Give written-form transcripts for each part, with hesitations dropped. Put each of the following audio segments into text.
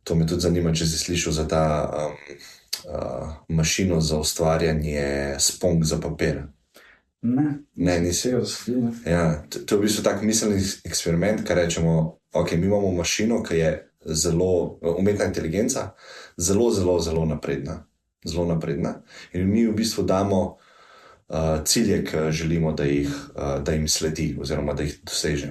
to me tudi zanima, če si slišal za ta mašino za ustvarjanje sponk za papir. Ne, nisi. Ja, to je v bistvu tak miselni eksperiment, kar rečemo, ok, mi imamo mašino, ki je zelo, umetna inteligenca, zelo napredna. Zelo napredna. In mi v bistvu damo cilje, ki želimo, da jim sledi, oziroma da jih doseže.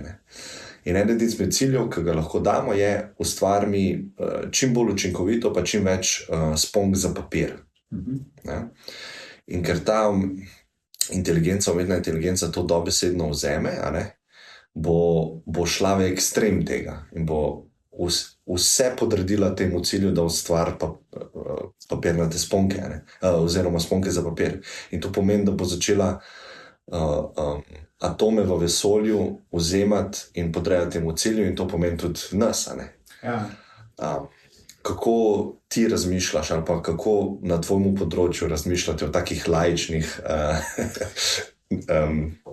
In eden izmed ciljev, ki ga lahko damo, je ustvari mi čim bolj učinkovito, pa čim več sponk za papir. In ker ta umetna inteligenca to dobesedno vzeme, bo šla v ekstrem tega in bo vse podredila temu cilju, da ustvari papirnate sponke, oziroma sponke za papir. In to pomeni, da bo začela atome v vesolju vzemati in podrejati temu cilju, in to pomeni tudi nas. Ja. Kako ti razmišljaš, ali pa kako na tvojemu področju razmišljate o takih laičnih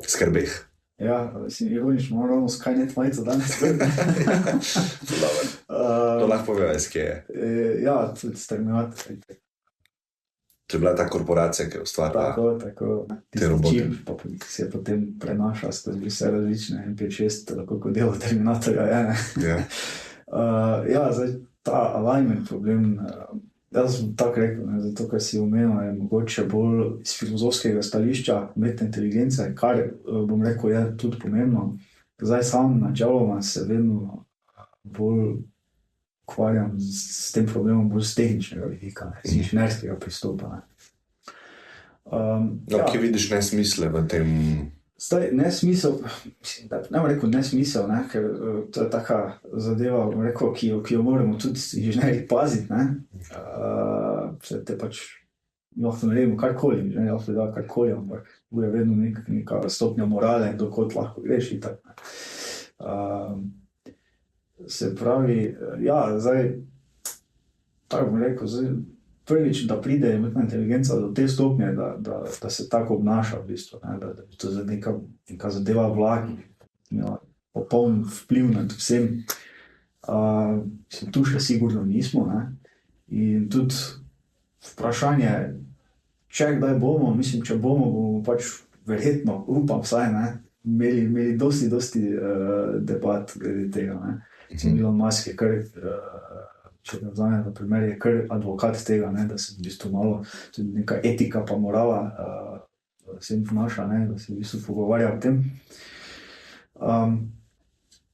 skrbeh? Ja, ironično, moramo Skynet majico danes. To lahko povej, kje je. Ja, tudi s Terminatorjem. To je bila ta korporacija, ki je ustvarila Tako. te robote. Čip, pa ki se je potem prenašal skozi vse različne MP6, tako kot delo Terminatorja je. Ja. Ja, zdaj ta alignment problem, jaz sem tako rekel, zato ker si omenil, je mogoče bolj iz filozofskega stališča umetne inteligence, kar bom rekel je tudi pomembno. Zdaj sam načeloma se vedno bolj ukvarjam s tem problemom bolj z tehničnega vidika, z inženirskega pristopa. Kje vidiš nesmisle v tem? Zdaj, nesmisel, ne bom rekel nesmisel, ker to je taka zadeva, bom rekel, ki jo moramo tudi inženirji paziti. Vse te pač lahko naredimo karkoli, inženirji lahko da karkoli, ampak je vedno neka stopnja morale, dokot lahko greš in tako. Se pravi, ja, zdaj, tako bom rekel, zdaj, prvič, da pride umetna inteligenca do te stopnje, da se tako obnaša v bistvu, da je to neka zadeva vlaki, imela popoln vpliv nad vsem. Tu še sigurno nismo. In tudi vprašanje, če kdaj bomo, mislim, če bomo pač verjetno, upam vsaj, imeli dosti debat glede tega. Elon Musk je kar, če ga vzame na primer, je kar advokat tega, da se v bistvu malo tudi neka etika pa morala se vnaša, da se v bistvu pogovarja o tem.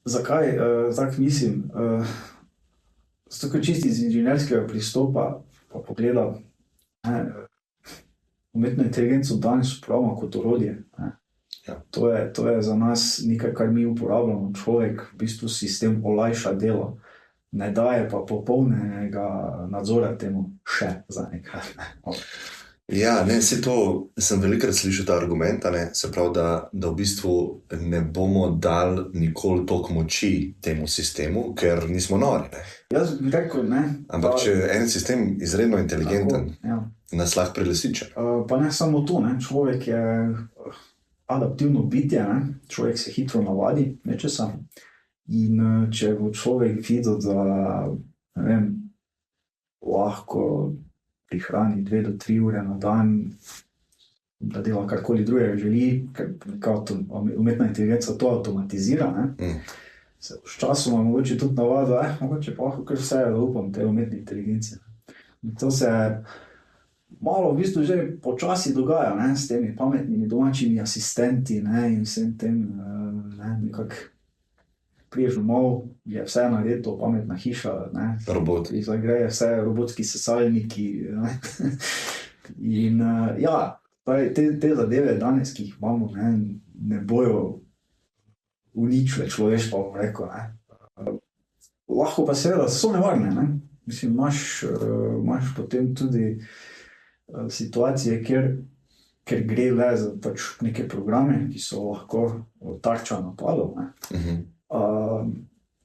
Zakaj tak mislim? Zato, ker čisti iz inženirskega pristopa pa pogledam, umetno inteligenco danes uporabljamo kot orodje. Ja. To je za nas nekaj, kar mi uporabljamo. Človek v bistvu sistem olajša delo. Ne daje pa popolnega nadzora temu še za nekaj. Ja, vse to sem velikokrat slišal ta argument, se pravi, da v bistvu ne bomo dali nikoli toliko moči temu sistemu, ker nismo nori. Jaz bi rekel, Ampak če je en sistem izredno inteligenten, nas lahko prelesiče. Pa ne samo to, človek je adaptivno bitje, človek se hitro navadi nečesa. In če bo človek videl, da lahko prihrani 2 do 3 ure na dan, da dela karkoli drugega želi, ker umetna inteligenca to avtomatizira, se s časom mogoče tudi navadi, mogoče pa lahko kar vse zaupam te umetne inteligence. In to se malo v bistvu že počasi dogaja, s temi pametnimi domačimi asistenti, in vsem tem, nekako priješ domov, je vse naredilo, pametna hiša, Robot. Zagreje vse, robotski sesalniki. In te zadeve danes, ki jih imamo, ne bojo uničile človeštvo, bom rekel. Lahko pa seveda so nevarne. Mislim, imaš potem tudi situacije, ker gre le za pač neke programe, ki so lahko tarča napadov.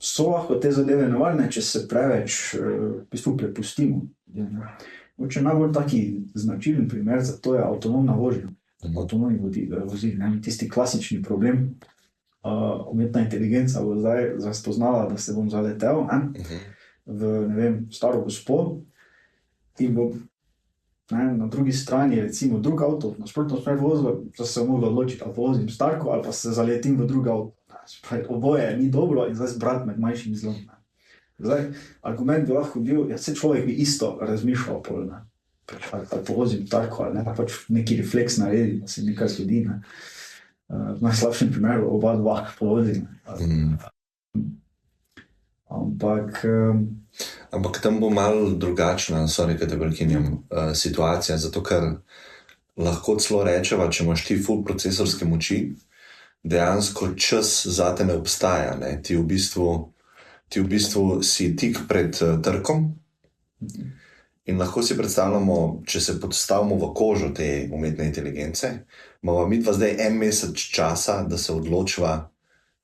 So lahko te zadeve nevarne, če se preveč v bistvu prepustimo. Najbolj taki značilen primer za to je avtonomna vožnja. Avtonomni vozil, tisti klasični problem. Umetna inteligenca bo zdaj spoznala, da se bom zaletel, v staro gospo in bo na drugi strani recimo drug avto, nasprotno smer vozil, da se mogla odločiti, ali vozim starko ali pa se zaletim v drug avto. Oboje ni dobro in zdaj zbrati med manjšim zlom. Zdaj, argument bi lahko bil, ja, se človek bi isto razmišljal pol, ali povozim starko ali ne, pač neki refleks naredi, da se nekaj zgodi. V najslabšem primeru oba dva povozim. Ampak tam bo malo drugačna, sorry, kad te prekinjam, situacija, zato ker lahko celo rečeva, če imaš ti full procesorske moči, dejansko čas zate ne obstaja, ne? Ti v bistvu si tik pred trkom in lahko si predstavljamo, če se podstavimo v kožo te umetne inteligence, imamo midva zdaj 1 mesec časa, da se odločiva,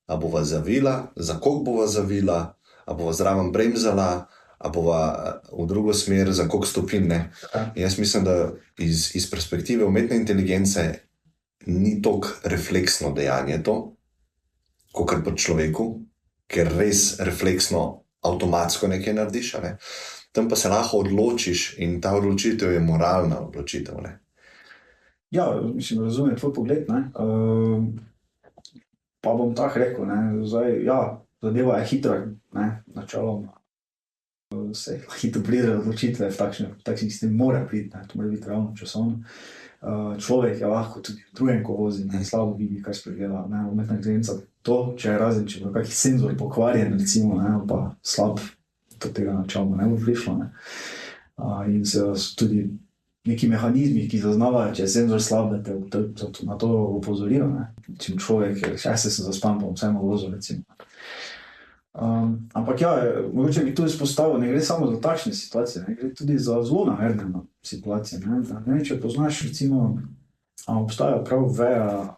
a bova zavila, za koliko bova zavila, a bova zraven bremzala, a bova v drugo smer, za koliko stopinj, ne. Jaz mislim, da iz perspektive umetne inteligence ni toliko refleksno dejanje to, kakor pri človeku, ker res refleksno, avtomatsko nekaj narediš, ne. Tam pa se lahko odločiš in ta odločitev je moralna odločitev, ne. Ja, mislim, razumem tvoj pogled, ne. Pa bom tako rekel, ne, zdaj, ja, zadeva je hitra, ne, načeloma. Se hitro pride do odločitve v takšnih sistemih mora priti, ne, to mora biti ravno časovno. Človek je lahko tudi v drugem, ko vozi, ne, slabo vidi, kaj spregledala, ne, umetna inteligenca, to, če je razen, če bo kakih senzor pokvarjen, recimo, ne, pa slab, do tega načeloma ne bo prišlo, ne. In se tudi neki mehanizmi, ki zaznavajo, če je senzor slab, da te na to opozorijo, ne. Recimo človek, se zaspan, bom vsem vozil, recimo. Ampak ja, mogoče bi tu izpostavil, ne gre samo za takšne situacije, ne gre tudi za zelo namerne situacije. Ne vem, če poznaš, recimo, obstaja prav veja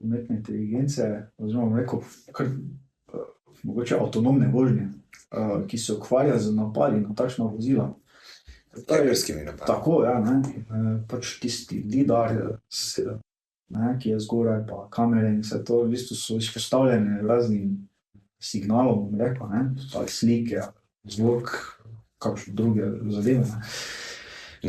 umetne inteligence, oziroma bom rekel, kar mogoče avtonomne vožnje, ki se ukvarja z napadi na takšna vozila. Jedrskimi napadi. Tako, ja, ne, pač tisti lidar, ne, ki je zgoraj, pa kamere in vse to, v bistvu so izpostavljene raznim signalom, bom rekel, ne, ali slike, zvok, kakšne druge zadeve, ne.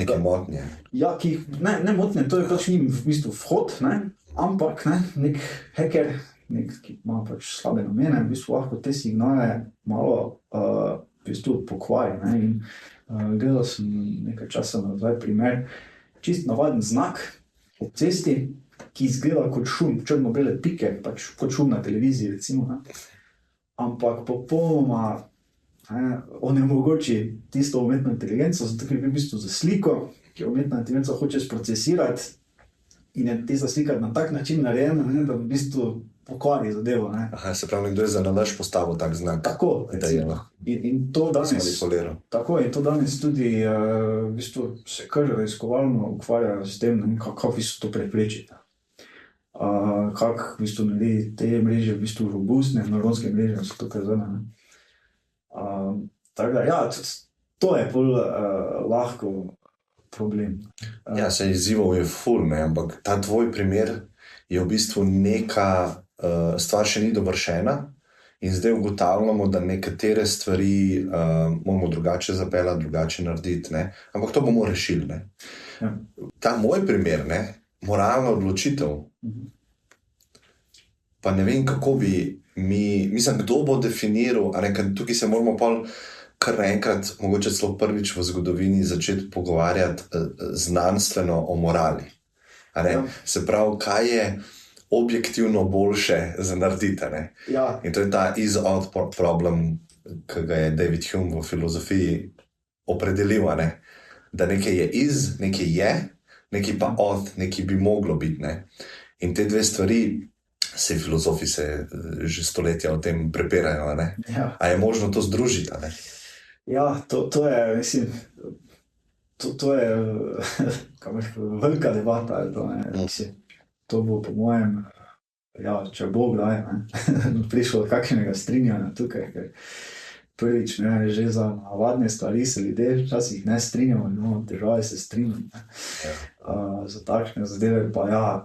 Neke motnje. Ja, ki ne motnje, to je pač njim v bistvu vhod, ne, ampak ne, nek hacker, ki ima pač slabe namene, v bistvu lahko te signale malo v bistvu pokvari, ne, in gledal sem nekaj časa nazaj primer, čist navaden znak ob cesti, ki izgleda kot šum, črno-bele pike, pač kot šum na televiziji, recimo, ne. Ampak popolnoma onemogoči tisto umetno inteligenco, zato ker v bistvu za sliko, ki jo umetna inteligenca hoče sprocesirati in je tista slika na tak način narejena, ne, da v bistvu pokvari zadevo. Ne. Aha, se pravi, nekdo je za nalaž postavil tak znak. Tako, recimo. In to danes, tako, in to danes tudi v bistvu se kar raziskovalno ukvarjajo s tem, kako v bistvu to preprečiti. Kako v bistvu naredi te mreže v bistvu robustne, nevronske mreže so tukaj zane. Tako da, ja, to je bolj lahko problem. Ja, se izzivov je ful, ne, ampak ta tvoj primer je v bistvu neka stvar še ni dovršena in zdaj ugotavljamo, da nekatere stvari moramo drugače zapeljati, drugače narediti, ne, ampak to bomo rešili, ne. Ja. Ta moj primer, ne, moralna odločitev, pa ne vem, kako bi mislim, kdo bo definiral, tukaj se moramo pol kar naenkrat, mogoče celo prvič v zgodovini začeti pogovarjati znanstveno o morali. Ja. Se pravi, kaj je objektivno boljše za narediti, ne? Ja. In to je ta is-out problem, ki ga je David Hume v filozofiji opredelil, ne? Da nekaj je is, nekaj je, nekaj pa od, nekaj bi moglo biti, ne? In te dve stvari, filozofi se že stoletja o tem prepirajo, ne? Ja. A je možno to združiti, ne? Ja, to je, mislim, to je velika debata, mislim. To bo po mojem, ja, če bo kdaj, prišlo do kakšnega strinjanja tukaj, ker prvič, ne, že za navadne stvari se ljudje včasih ne strinjamo, imamo težave se strinjati, ne. Za takšne zadeve pa ja.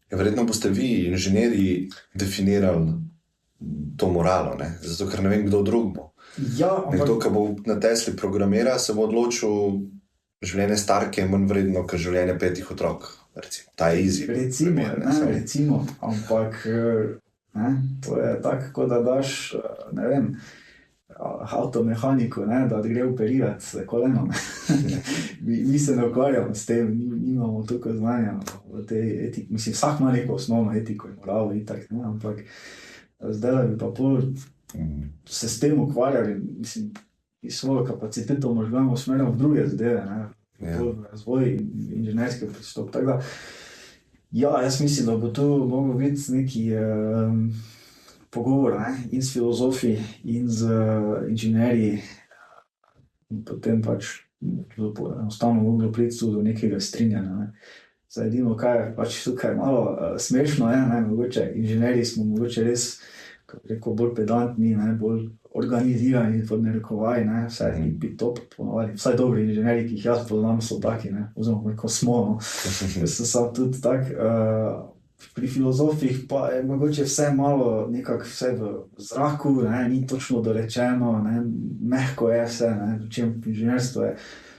Verjetno boste vi, inženirji, definirali to moralo, ne, zato ker ne vem, kdo drug bo. Ja, ampak Nekdo, ki bo na Tesli programiral, se bo odločil, življenje starke je manj vredno, kot življenje 5 otrok. Recimo. Ta je easy. Recimo, ampak ne, to je tako, kot da daš, ne vem, avtomehaniku, ne, da gre operirati s kolenom. mi se ne ukvarjamo s tem, nimamo toliko znanja v tej etiki. Mislim, vsak ima neko osnovno etiko in moralo in tak, ne, ampak zdaj da bi pa pol se s tem ukvarjali, mislim, iz svojo kapaciteto možganov usmerjamo v druge zadeve, ne, razvoj in inženirski pristop. Tako da, ja, jaz mislim, da bo tu mogel biti neki pogovor, ne, in s filozofi, in z inženirji, in potem pač enostavno moglo priti do nekega strinjanja. Ne. Zdaj, edino, kaj je pač tukaj malo smešno, ne, mogoče inženirji smo mogoče res, kako rekel, bolj pedantni, ne, bolj organizirani, pod narekovaji, ne, vsaj bi to ponovali. Vsaj dobri inženirji, ki jih jaz poznam, so taki, ne, oziroma neko smo, no. Jaz sem sam tudi tak. Pri filozofih pa je mogoče vse malo nekako vse v zraku, ne, ni točno dorečeno, ne, mehko je vse, ne, čem inženirstvo je,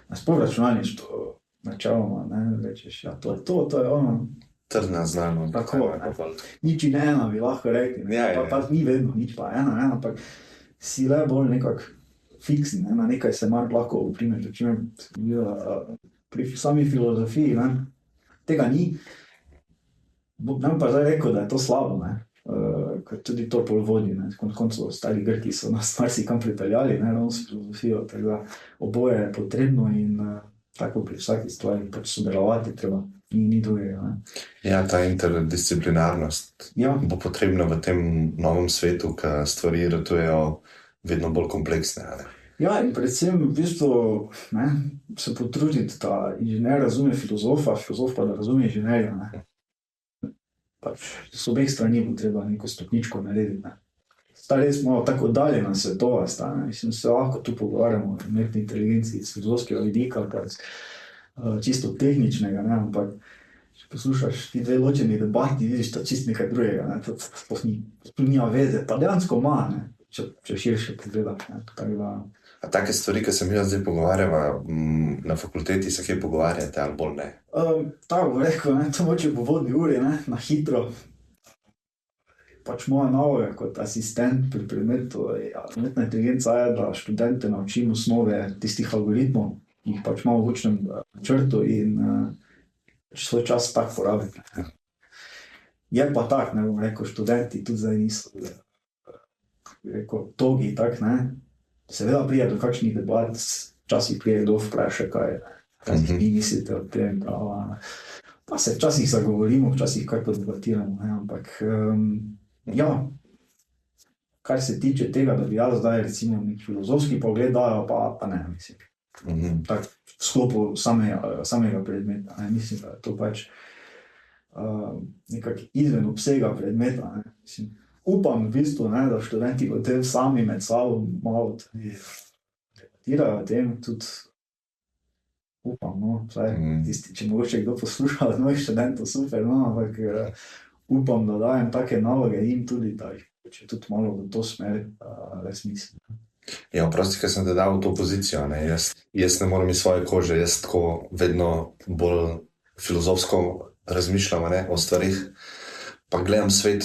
nasploh računalništvo načeloma, ne, rečeš, ja, to je ono. Trdna znano. Tako, nič in ena bi lahko rekli, pa ni vedno nič pa ena, ne, ampak si le bolj nekako fiksni, ne, na nekaj se mar lahko uprimeš, pri sami filozofiji, ne, tega ni. Ne pa zdaj rekel, da je to slabo, ne, ker tudi to pol vodi, ne, koncu ostali Grki so nas marsikam pripeljali, ne, ravno s filozofijo, tako da oboje je potrebno in tako pri vsaki stvari pač sodelovati treba, ni drugega, ne. Ja, ta interdisciplinarnost bo potrebna v tem novem svetu, ki stvari ratujejo vedno bolj kompleksne, ne. Ja, in predvsem v bistvu, ne, se potruditi, da inženir razume filozofa, filozof pa da razume inženirja, ne. Pač s obeh strani bo treba neko stopničko narediti, ne. Zdaj res malo tako oddaljena svetova sta, ne. Mislim, se lahko tu pogovarjamo o umetni inteligenciji iz filozofskega vidika, čisto tehničnega, ne, ampak če poslušaš ti dve ločeni debati, vidiš to čisto nekaj drugega, ne, to sploh nima veze, pa dejansko ima, ne, če širše pogledaš, ne, tako da. A take stvari, ki se mi zdaj pogovarjava na fakulteti, se kje pogovarjate ali bolj ne? Tako bo rekel, ne, to moče po vodni uri, ne, na hitro. Pač moja naloga kot asistent pri predmetu umetna inteligenca je, da študente naučim osnove tistih algoritmov, ki jih pač imamo v učnem načrtu in svoj čas tak porabiti. Je pa tak, ne bom rekel, študenti tudi zdaj niso, rekel, togi, tak, ne. Seveda prije do kakšnih debat, včasih prije kdo vpraša, kaj vi mislite o tem, pa se včasih zagovorimo, včasih kaj podebatiramo, ne, ampak ja, kar se tiče tega, da bi jaz zdaj recimo nek filozofski pogled dal, pa ne, mislim. Tak, v sklopu samega predmeta, ne, mislim, da je to pač nekak izven obsega predmeta, ne, mislim. Upam v bistvu, ne, da študenti potem sami med sabo malo debatirajo o tem, tudi upam, no, vsaj tisti, če mogoče kdo posluša od mojih študentov, super, no, ampak upam, da dajem take naloge in tudi, da jih tudi malo v to smer res mislim. Ja, prosti, ker sem te dal v to pozicijo, ne, jaz ne moram iz svoje kože, jaz tako vedno bolj filozofsko razmišljam, ne, o stvarih, pa gledam svet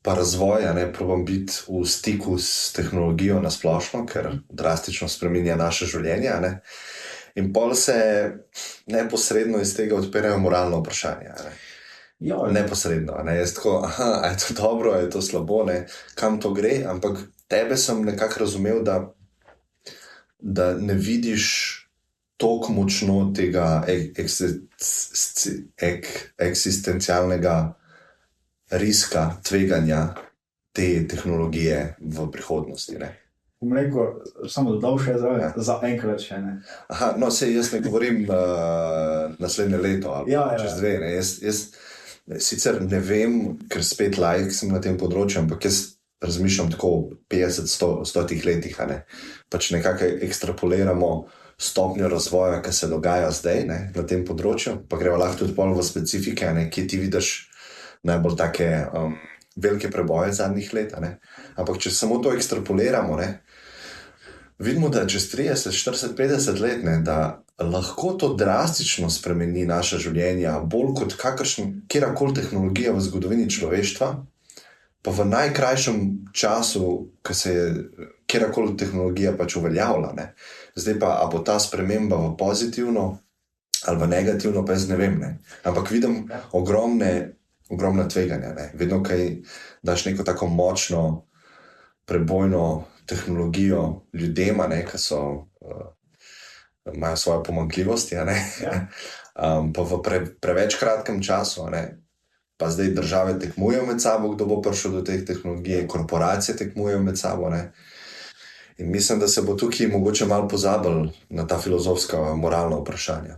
pa razvoja, ne, probam biti v stiku s tehnologijo na splošno, ker drastično spreminja naše življenje, ne. In pol se neposredno iz tega odpirajo moralno vprašanje, ne. Ja, neposredno, ne, jaz tako, a je to dobro, a je to slabo, ne, kam to gre, ampak tebe sem nekako razumel, da ne vidiš toliko močno tega eksistencialnega riska, tveganja te tehnologije v prihodnosti, ne. Bom rekel, samo dodal še za enkrat še, ne. Aha, no, sej jaz ne govorim naslednje leto ali čez 2, ne. Jaz sicer ne vem, ker spet laik sem na tem področju, ampak jaz razmišljam tako v 50-100 letih, ne. Pač nekako ekstrapoliramo stopnjo razvoja, ki se dogaja zdaj, ne, na tem področju, pa greva lahko tudi pol v specifike, ne, kje ti vidiš najbolj take velike preboje zadnjih let, ne. Ampak če samo to ekstrapoliramo, ne, vidimo, da čez 30, 40, 50 let, ne, da lahko to drastično spremeni naša življenja, bolj kot kjerkoli tehnologija v zgodovini človeštva, pa v najkrajšem času, ko se je kjerkoli tehnologija pač uveljavila. Ne. Zdaj pa, a bo ta sprememba v pozitivno ali v negativno, pa jaz ne vem. Ne. Ampak vidim ogromna tveganja. Ne. Vedno, kaj daš neko tako močno, prebojno tehnologijo ljudem, ki imajo svoje pomanjkljivosti, pa v preveč kratkem času, pa zdaj države tekmujejo med sabo, kdo bo prišel do teh tehnologij, korporacije tekmujejo med sabo. In mislim, da se bo tukaj mogoče malo pozabili na ta filozofska, moralna vprašanja.